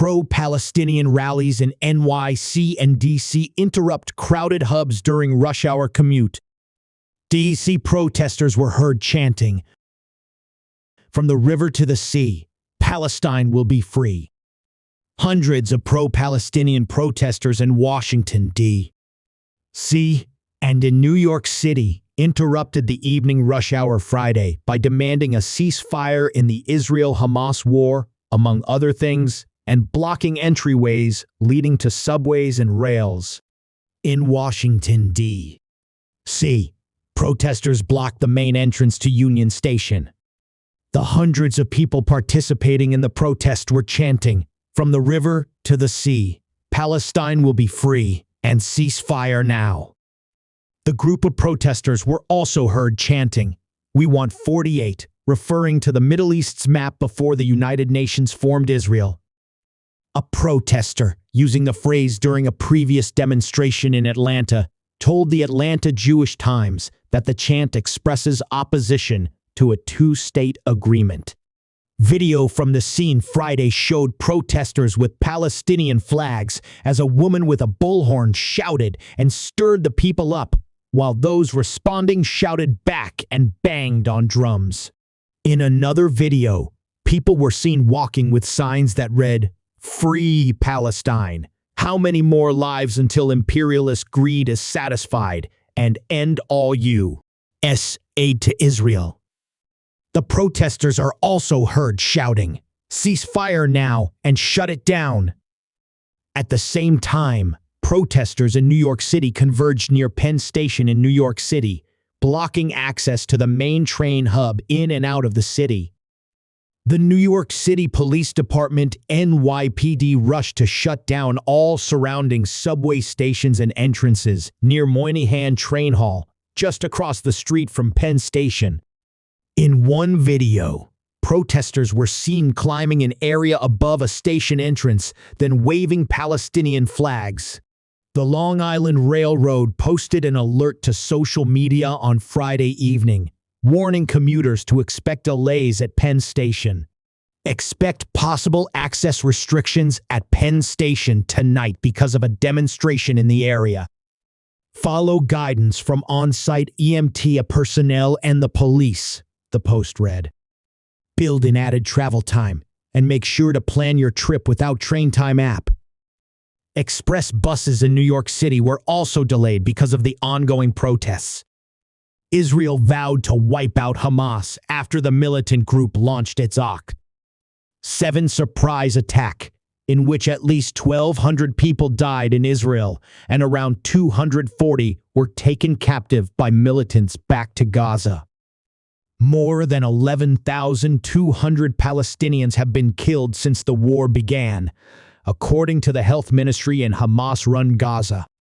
Pro-Palestinian rallies in NYC and DC interrupt crowded hubs during rush hour commute. DC protesters were heard chanting, "From the river to the sea, Palestine will be free." Hundreds of pro-Palestinian protesters in Washington, D.C. and in New York City interrupted the evening rush hour Friday by demanding a ceasefire in the Israel-Hamas war, among other things, and blocking entryways leading to subways and rails. In Washington, D.C., protesters blocked the main entrance to Union Station. The hundreds of people participating in the protest were chanting, "From the river to the sea, Palestine will be free, and ceasefire now." The group of protesters were also heard chanting, "We want 48, referring to the Middle East's map before the United Nations formed Israel. A protester, using the phrase during a previous demonstration in Atlanta, told the Atlanta Jewish Times that the chant expresses opposition to a two-state agreement. Video from the scene Friday showed protesters with Palestinian flags as a woman with a bullhorn shouted and stirred the people up, while those responding shouted back and banged on drums. In another video, people were seen walking with signs that read, "Free Palestine. How many more lives until imperialist greed is satisfied, and end all U.S. aid to Israel?" The protesters are also heard shouting, "Ceasefire now and shut it down." At the same time, protesters in New York City converged near Penn Station in New York City, blocking access to the main train hub in and out of the city. The New York City Police Department (NYPD) rushed to shut down all surrounding subway stations and entrances near Moynihan Train Hall, just across the street from Penn Station. In one video, protesters were seen climbing an area above a station entrance, then waving Palestinian flags. The Long Island Railroad posted an alert to social media on Friday evening, warning commuters to expect delays at Penn Station. Expect possible access restrictions at Penn Station tonight because of a demonstration in the area. Follow guidance from on-site EMT personnel and the police, the post read. Build in added travel time and make sure to plan your trip without Train Time app. Express buses in New York City were also delayed because of the ongoing protests. Israel vowed to wipe out Hamas after the militant group launched its Oct. 7 surprise attack, in which at least 1,200 people died in Israel and around 240 were taken captive by militants back to Gaza. More than 11,200 Palestinians have been killed since the war began, according to the health ministry in Hamas-run Gaza.